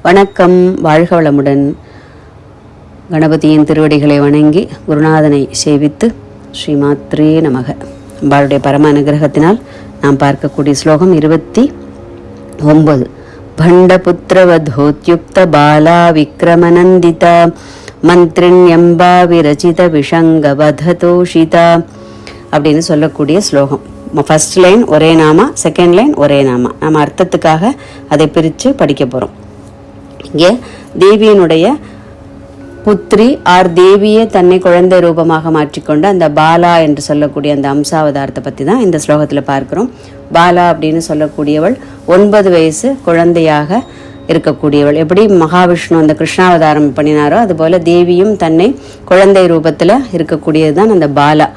வணக்கம், வாழ்க வளமுடன். கணபதியின் திருவடிகளை வணங்கி குருநாதனை சேவித்து ஸ்ரீமாத்ரே நமக. அம்பாளுடைய பரம அனுகிரகத்தினால் நாம் பார்க்கக்கூடிய ஸ்லோகம் 29. பண்டபுத்திரவதோத்யுக்த பாலா விக்ரமநந்திதா மந்திரிண்யம்பா விரச்சித விஷங்க வததோஷிதா அப்படின்னு சொல்லக்கூடிய ஸ்லோகம். ஃபர்ஸ்ட் லைன் ஒரே நாமா, செகண்ட் லைன் ஒரே நாமா. நம்ம அர்த்தத்துக்காக அதை பிரித்து படிக்க போகிறோம். இங்கே தேவியினுடைய புத்திரி ஆர் தேவியே தன்னை குழந்தை ரூபமாக மாற்றிக்கொண்டு அந்த பாலா என்று சொல்லக்கூடிய அந்த அம்சாவதாரத்தை பற்றி தான் இந்த ஸ்லோகத்தில் பார்க்குறோம். பாலா அப்படின்னு சொல்லக்கூடியவள் 9 வயசு குழந்தையாக இருக்கக்கூடியவள். எப்படி மகாவிஷ்ணு அந்த கிருஷ்ணாவதாரம் பண்ணினாரோ அதுபோல் தேவியும் தன்னை குழந்தை ரூபத்தில் இருக்கக்கூடியது தான் அந்த பாலா.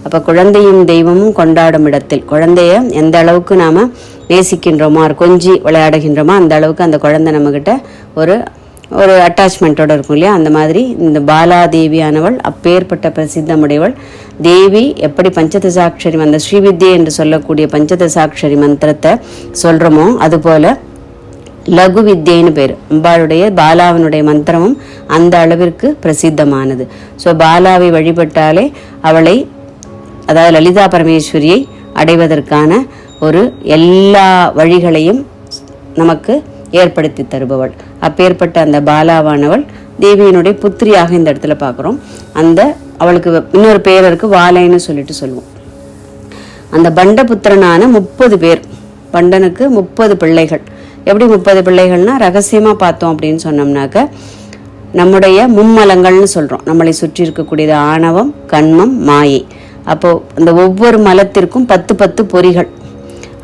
அப்போ குழந்தையும் தெய்வமும் கொண்டாடும் இடத்தில் குழந்தைய எந்த அளவுக்கு நாம் நேசிக்கின்றோமோ கொஞ்சி விளையாடுகின்றோமோ அந்த அளவுக்கு அந்த குழந்தை நம்மக்கிட்ட ஒரு அட்டாச்மெண்ட்டோடு இருக்கும் இல்லையா. அந்த மாதிரி இந்த பாலாதேவியானவள் அப்பேற்பட்ட பிரசித்தமுடையவள். தேவி எப்படி பஞ்சதசாட்சரி அந்த ஸ்ரீவித்யை என்று சொல்லக்கூடிய பஞ்சதசாட்சரி மந்திரத்தை சொல்கிறோமோ அதுபோல் லகு வித்யைன்னு பேர். அம்பாளுடைய பாலாவினுடைய மந்திரமும் அந்த அளவிற்கு பிரசித்தமானது. ஸோ பாலாவை வழிபட்டாலே அவளை, அதாவது லலிதா பரமேஸ்வரியை அடைவதற்கான ஒரு எல்லா வழிகளையும் நமக்கு ஏற்படுத்தி தருபவள். அப்பேற்பட்ட அந்த பாலாவானவள் தேவியினுடைய புத்திரியாக இந்த இடத்துல பார்க்குறோம். அந்த அவளுக்கு இன்னொரு பேர் இருக்கு, வாலைன்னு சொல்லுவோம். அந்த பண்டபுத்திரனான 30 பேர், பண்டனுக்கு 30 பிள்ளைகள். எப்படி 30 பிள்ளைகள்னா ரகசியமாக பார்த்தோம் அப்படின்னு சொன்னோம்னாக்க நம்முடைய மும்மலங்கள்னு சொல்கிறோம். நம்மளை சுற்றி இருக்கக்கூடியது ஆணவம், கண்மம், மாயை. அப்போது அந்த ஒவ்வொரு மலத்திற்கும் 10 பொறிகள்.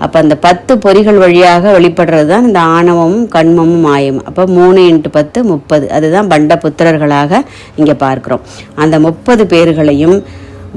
அப்போ அந்த 10 பொறிகள் வழியாக வெளிப்படுறது தான் இந்த ஆணவமும் கண்மமும் மாயமும். அப்போ 3 × 10 30. அதுதான் பண்டபுத்திரர்களாக இங்கே பார்க்குறோம். அந்த 30 பேர்களையும்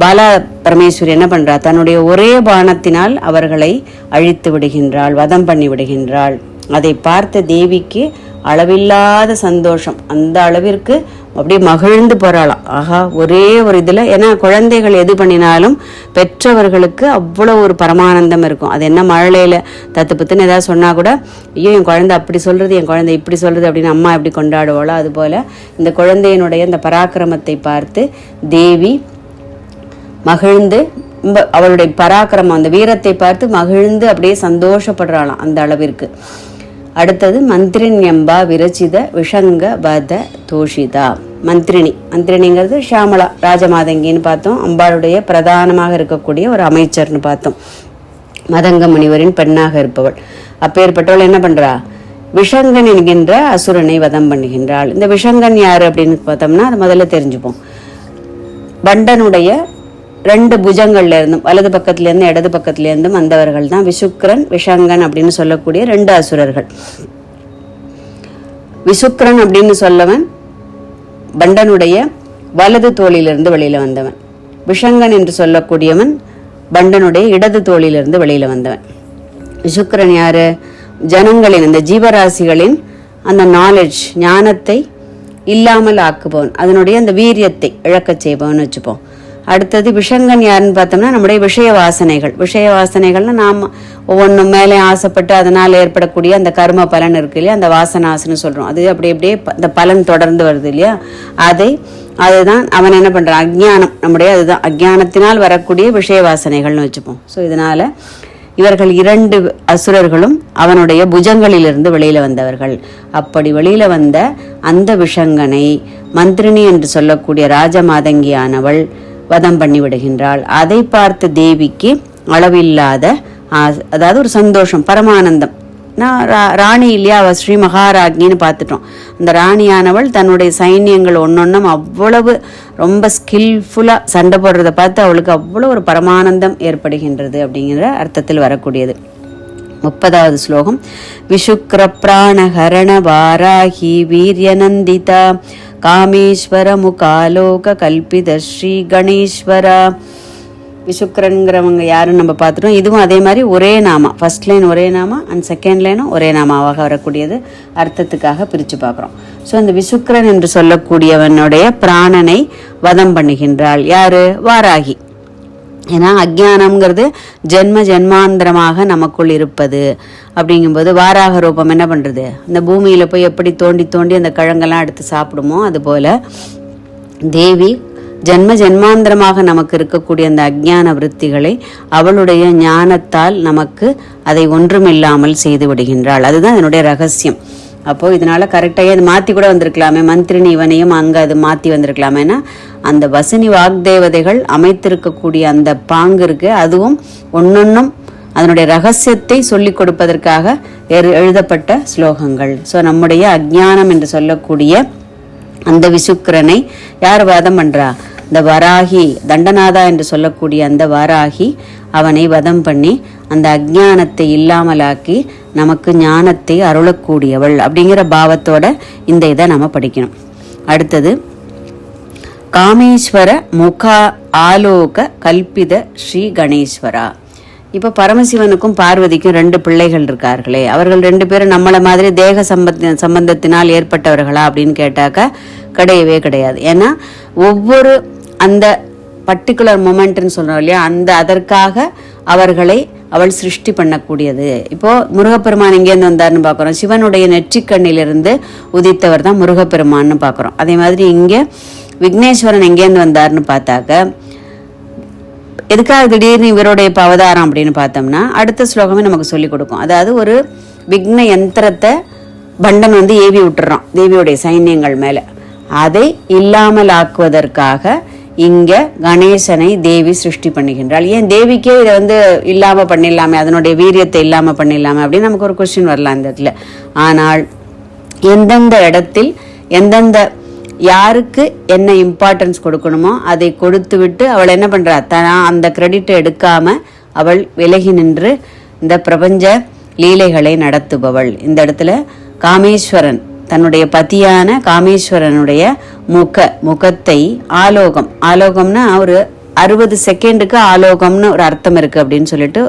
பாலா பரமேஸ்வரி என்ன பண்ணுறா, தன்னுடைய ஒரே பானத்தினால் அவர்களை அழித்து விடுகின்றாள், வதம் பண்ணி விடுகின்றாள். அதை பார்த்த தேவிக்கு அளவில்லாத சந்தோஷம். அந்த அளவிற்கு அப்படியே மகிழ்ந்து போகிறாளாம். ஆஹா, ஒரே ஒரு இதில், ஏன்னா குழந்தைகள் எது பண்ணினாலும் பெற்றவர்களுக்கு அவ்வளோ ஒரு பரமானந்தம் இருக்கும். அது என்ன மழலையில் தத்துப்புத்துன்னு ஏதாவது சொன்னால் கூட, ஐயோ என் குழந்தை அப்படி சொல்கிறது, என் குழந்தை இப்படி சொல்கிறது அப்படின்னு அம்மா எப்படி கொண்டாடுவாளோ அதுபோல் இந்த குழந்தையினுடைய இந்த பராக்கிரமத்தை பார்த்து தேவி மகிழ்ந்து, அவளுடைய பராக்கிரமம் அந்த வீரத்தை பார்த்து மகிழ்ந்து அப்படியே சந்தோஷப்படுறாளாம் அந்த அளவிற்கு. அடுத்தது மந்திரிண்யம்பா விரச்சித விஷங்க வத தோஷிதா. மந்திரினிங்கிறது ஷியாமளா ராஜமாதங்கின்னு பார்த்தோம். அம்பாளுடைய பிரதானமாக இருக்கக்கூடிய ஒரு அமைச்சர்னு பார்த்தோம். மதங்க முனிவரின் பெண்ணாக இருப்பவள். அப்பேற்பட்டவள் என்ன பண்றா, விஷங்கன் என்கின்ற அசுரனை வதம் பண்ணுகின்றாள். இந்த விஷங்கன் யாரு அப்படின்னு பார்த்தோம்னா அது முதல்ல தெரிஞ்சுப்போம். பண்டனுடைய 2 புஜங்கள்ல இருந்தும், வலது பக்கத்திலேருந்து இடது பக்கத்திலேருந்தும் வந்தவர்கள் தான் விசுக்கரன் விஷங்கன் அப்படின்னு சொல்லக்கூடிய 2 அசுரர்கள். விசுக்கரன் அப்படின்னு சொல்லவன் பண்டனுடைய வலது தோளிலிருந்து வெளியில வந்தவன். விஷங்கன் என்று சொல்லக்கூடியவன் பண்டனுடைய இடது தோளிலிருந்து வெளியில வந்தவன். விசுக்கரன் யாரு, ஜனங்களின் அந்த ஜீவராசிகளின் அந்த நாலேஜ் ஞானத்தை இல்லாமல் ஆக்குபவன், அதனுடைய அந்த வீரியத்தை இழக்கச் செய்பவன் வச்சுப்போம். அடுத்தது விஷங்கன் யாருன்னு பார்த்தோம்னா நம்முடைய விஷய வாசனைகள்னா நாம் ஒவ்வொன்றும் மேலே ஆசைப்பட்டு அதனால் ஏற்படக்கூடிய அந்த கர்ம பலன் இருக்கு இல்லையா, அந்த வாசனாசுன்னு சொல்கிறோம். அது அப்படியே அந்த பலன் தொடர்ந்து வருது இல்லையா, அதுதான் அவன் என்ன பண்ணுறான், அஜ்ஞானம். நம்முடைய அதுதான் அஜ்ஞானத்தினால் வரக்கூடிய விஷய வாசனைகள்னு வச்சுப்போம். ஸோ இதனால் இவர்கள் 2 அசுரர்களும் அவனுடைய புஜங்களிலிருந்து வெளியில வந்தவர்கள். அப்படி வெளியில வந்த அந்த விஷங்கனை மந்திரினி என்று சொல்லக்கூடிய ராஜமாதங்கியானவள் வதம் பண்ணி விடுகின்றாள். அதை பார்த்த தேவிக்கு அளவில்லாத அதாவது ஒரு சந்தோஷம், பரமானந்தம். நான் ராணி இல்லையா, அவள் ஸ்ரீ மகாராஜ்னின்னு பார்த்துட்டோம். அந்த ராணியானவள் தன்னுடைய சைன்யங்கள் ஒன்னொன்னும் அவ்வளவு ரொம்ப ஸ்கில்ஃபுல்லாக சண்டை போடுறதை பார்த்து அவளுக்கு அவ்வளோ ஒரு பரமானந்தம் ஏற்படுகின்றது அப்படிங்கிற அர்த்தத்தில் வரக்கூடியது. 30வது ஸ்லோகம். விஷுக்ர பிராணஹரண வாராகி வீரியநந்திதா காமேஸ்வர முகாலோக கல்பித ஸ்ரீ கணேஸ்வரா. விசுக்கரன்கிறவங்க யாருன்னு நம்ம பார்த்துட்டோம். இதுவும் அதே மாதிரி ஒரே நாமா, ஃபர்ஸ்ட் லைன் ஒரே நாமா அண்ட் செகண்ட் லைனும் ஒரே நாமாவாக வரக்கூடியது. அர்த்தத்துக்காக பிரித்து பார்க்குறோம். ஸோ இந்த விசுக்கரன் என்று சொல்லக்கூடியவனுடைய பிராணனை வதம் பண்ணுகின்றாள் யாரு, வாராகி. ஏன்னா அஜ்ஞானம்ங்கிறது ஜென்ம ஜென்மாந்திரமாக நமக்குள் இருப்பது. அப்படிங்கும்போது வாராக ரூபம் என்ன பண்ணுறது, இந்த பூமியில் போய் எப்படி தோண்டி தோண்டி அந்த கிழங்கெல்லாம் எடுத்து சாப்பிடுமோ அதுபோல் தேவி ஜென்ம ஜென்மாந்திரமாக நமக்கு இருக்கக்கூடிய அந்த அஜ்ஞான விருத்திகளை அவளுடைய ஞானத்தால் நமக்கு அதை ஒன்றுமில்லாமல் செய்து விடுகின்றாள். அதுதான் என்னுடைய ரகசியம். அப்போது இதனால் கரெக்டாக அது மாற்றி கூட வந்திருக்கலாமே, மந்திரினி இவனையும் அங்கே அது மாற்றி வந்திருக்கலாமேனா அந்த வசினி வாக்தேவதைகள் அமைத்திருக்கக்கூடிய அந்த பாங்கு இருக்கு, அதுவும் ஒன்னொன்னும் அதனுடைய ரகசியத்தை சொல்லிக் கொடுப்பதற்காக எழுதப்பட்ட ஸ்லோகங்கள். ஸோ நம்முடைய அஜ்ஞானம் என்று சொல்லக்கூடிய அந்த விசுக்கரனை யார் வதம் பண்றா, இந்த வராகி தண்டநாதா என்று சொல்லக்கூடிய அந்த வராகி அவனை வதம் பண்ணி அந்த அஜ்ஞானத்தை இல்லாமலாக்கி நமக்கு ஞானத்தை அருளக்கூடியவள் அப்படிங்கிற பாவத்தோட இந்த இதை நம்ம படிக்கணும். அடுத்தது காமேஸ்வர முகா ஆலோக கல்பித ஸ்ரீ கணேஸ்வரா. இப்போ பரமசிவனுக்கும் பார்வதிக்கும் 2 பிள்ளைகள் இருக்கார்களே, அவர்கள் 2 பேரும் நம்மளை மாதிரி தேக சம்பந்தத்தினால் ஏற்பட்டவர்களா அப்படின்னு கேட்டாக்கா கிடையவே கிடையாது. ஏன்னா ஒவ்வொரு அந்த பர்டிகுலர் மொமெண்ட்னு சொல்கிறோம் இல்லையா, அந்த அதற்காக அவர்களை அவள் சிருஷ்டி பண்ணக்கூடியது. இப்போது முருகப்பெருமான் எங்கேருந்து வந்தார்னு பார்க்குறோம், சிவனுடைய நெற்றிக்கண்ணிலிருந்து உதித்தவர் தான் முருகப்பெருமான்னு பார்க்குறோம். அதே மாதிரி இங்கே விக்னேஸ்வரன் எங்கேருந்து வந்தார்னு பார்த்தாக்க எதுக்காக திடீர்னு இவருடைய அவதாரம் அப்படின்னு பார்த்தோம்னா அடுத்த ஸ்லோகமே நமக்கு சொல்லிக் கொடுக்கும். அதாவது ஒரு விக்ன யந்திரத்தை பண்டன் ஏவி விட்டுறான் தேவியுடைய சைன்யங்கள் மேலே, அதை இல்லாமல் ஆக்குவதற்காக இங்கே கணேசனை தேவி சிருஷ்டி பண்ணுகின்றாள். ஏன் தேவிக்கே இதை இல்லாமல் பண்ணிடலாமே, அதனுடைய வீரியத்தை இல்லாமல் பண்ணிடலாமே அப்படின்னு நமக்கு ஒரு கொஸ்டின் வரலாம் இந்த இடத்துல. ஆனால் எந்தெந்த இடத்தில் எந்தெந்த யாருக்கு என்ன இம்பார்ட்டன்ஸ் கொடுக்கணுமோ அதை கொடுத்து விட்டு அவள் என்ன பண்ணுறா, அந்த கிரெடிட்டை எடுக்காமல் அவள் விலகி நின்று இந்த பிரபஞ்ச லீலைகளை நடத்துபவள். இந்த இடத்துல காமேஸ்வரன் தன்னுடைய பதியான காமேஸ்வரனுடைய முகத்தை ஆலோகம்னா ஒரு 60 செகண்டுக்கு ஆலோகம்னு ஒரு அர்த்தம் இருக்கு அப்படின்னு சொல்லிட்டு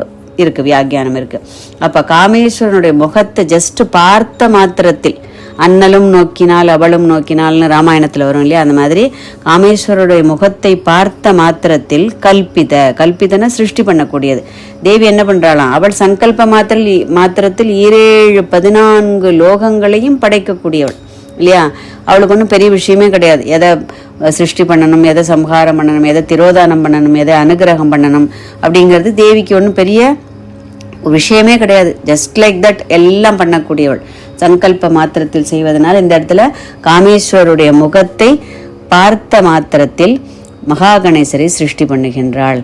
இருக்கு, வியாக்கியானம் இருக்கு. அப்ப காமேஸ்வரனுடைய முகத்தை ஜஸ்ட் பார்த்த மாத்திரத்தில், அண்ணலும் நோக்கினால் அவளும் நோக்கினால்னு ராமாயணத்துல வரும் இல்லையா, அந்த மாதிரி காமேஸ்வரனுடைய முகத்தை பார்த்த மாத்திரத்தில் கல்பிதன சிருஷ்டி பண்ணக்கூடியது. தேவி என்ன பண்றாளாம், அவள் சங்கல்ப மாத்திரத்தில் 14 லோகங்களையும் படைக்கக்கூடியவள் இல்லையா. அவளுக்கு ஒன்றும் பெரிய விஷயமே கிடையாது, எதை சிருஷ்டி பண்ணணும், எதை சம்ஹாரம் பண்ணணும், எதை திரோதானம் பண்ணணும், எதை அனுகிரகம் பண்ணணும் அப்படிங்கிறது தேவிக்கு ஒன்றும் பெரிய விஷயமே கிடையாது. ஜஸ்ட் லைக் தட் எல்லாம் பண்ணக்கூடியவள் சங்கல்ப மாத்திரத்தில் செய்வதனால் இந்த இடத்துல காமேஸ்வருடைய முகத்தை பார்த்த மாத்திரத்தில் மகா கணேசரை சிருஷ்டி பண்ணுகின்றாள்.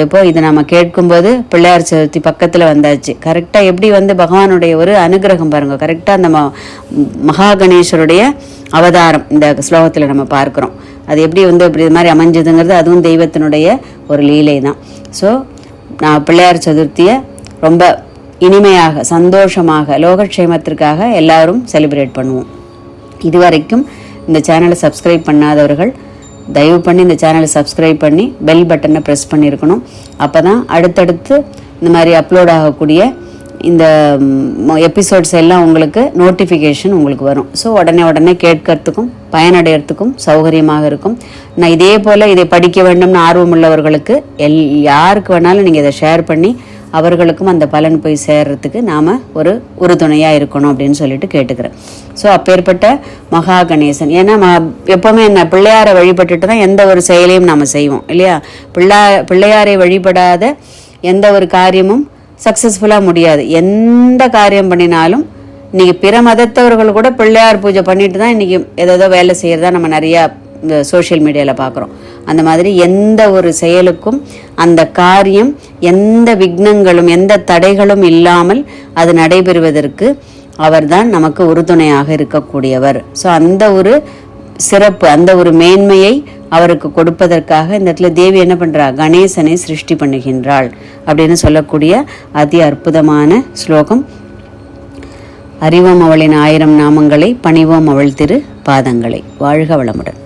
இப்போ இதை நம்ம கேட்கும்போது பிள்ளையார் சதுர்த்தி பக்கத்தில் வந்தாச்சு. கரெக்டாக எப்படி பகவானுடைய ஒரு அனுகிரகம் பாருங்க, கரெக்டாக அந்த மகா கணேஸ்வருடைய அவதாரம் இந்த ஸ்லோகத்தில் நம்ம பார்க்குறோம். அது எப்படி இப்படி இது மாதிரி அமைஞ்சதுங்கிறது அதுவும் தெய்வத்தினுடைய ஒரு லீலை தான். ஸோ நான் பிள்ளையார் சதுர்த்தியை ரொம்ப இனிமையாக சந்தோஷமாக லோகக்ஷேமத்திற்காக எல்லாரும் செலிப்ரேட் பண்ணுவோம். இதுவரைக்கும் இந்த சேனலை சப்ஸ்கிரைப் பண்ணாதவர்கள் தயவு பண்ணி இந்த சேனலை சப்ஸ்கிரைப் பண்ணி பெல் பட்டனை ப்ரெஸ் பண்ணியிருக்கணும். அப்போ தான் அடுத்தடுத்து இந்த மாதிரி அப்லோட் ஆகக்கூடிய இந்த எபிசோட்ஸ் எல்லாம் உங்களுக்கு நோட்டிஃபிகேஷன் உங்களுக்கு வரும். ஸோ உடனே கேட்கறதுக்கும் பயனடைகிறதுக்கும் சௌகரியமாக இருக்கும். நான் இதே போல் இதை படிக்க வேண்டும்னு ஆர்வம் உள்ளவர்களுக்கு யாருக்கு வேணாலும் நீங்கள் இதை ஷேர் பண்ணி அவர்களுக்கும் அந்த பலன் போய் சேர்றதுக்கு நாம் ஒரு உறுதுணையாக இருக்கணும் அப்படின்னு சொல்லிட்டு கேட்டுக்கிறேன். ஸோ அப்பேற்பட்ட மகா கணேசன், ஏன்னா எப்போவுமே என்ன பிள்ளையாரை வழிபட்டுட்டு தான் எந்த ஒரு செயலையும் நாம் செய்வோம் இல்லையா. பிள்ளையாரை வழிபடாத எந்த ஒரு காரியமும் சக்ஸஸ்ஃபுல்லாக முடியாது. எந்த காரியம் பண்ணினாலும் இன்றைக்கி பிற மதத்தவர்கள் கூட பிள்ளையார் பூஜை பண்ணிட்டு தான் இன்றைக்கி ஏதோ வேலை செய்கிறதா நம்ம நிறையா இந்த சோஷியல் மீடியாவில் பார்க்குறோம். அந்த மாதிரி எந்த ஒரு செயலுக்கும் அந்த காரியம் எந்த விக்னங்களும் எந்த தடைகளும் இல்லாமல் அது நடைபெறுவதற்கு அவர்தான் நமக்கு உறுதுணையாக இருக்கக்கூடியவர். ஸோ அந்த ஒரு சிறப்பு, அந்த ஒரு மேன்மையை அவருக்கு கொடுப்பதற்காக இந்த இடத்துல தேவி என்ன பண்ணுறா, கணேசனை சிருஷ்டி பண்ணுகின்றாள் அப்படின்னு சொல்லக்கூடிய அதி அற்புதமான ஸ்லோகம். அறிவோம் அவளின் 1000 நாமங்களை, பணிவோம் அவள் திரு பாதங்களை. வாழ்க வளமுடன்.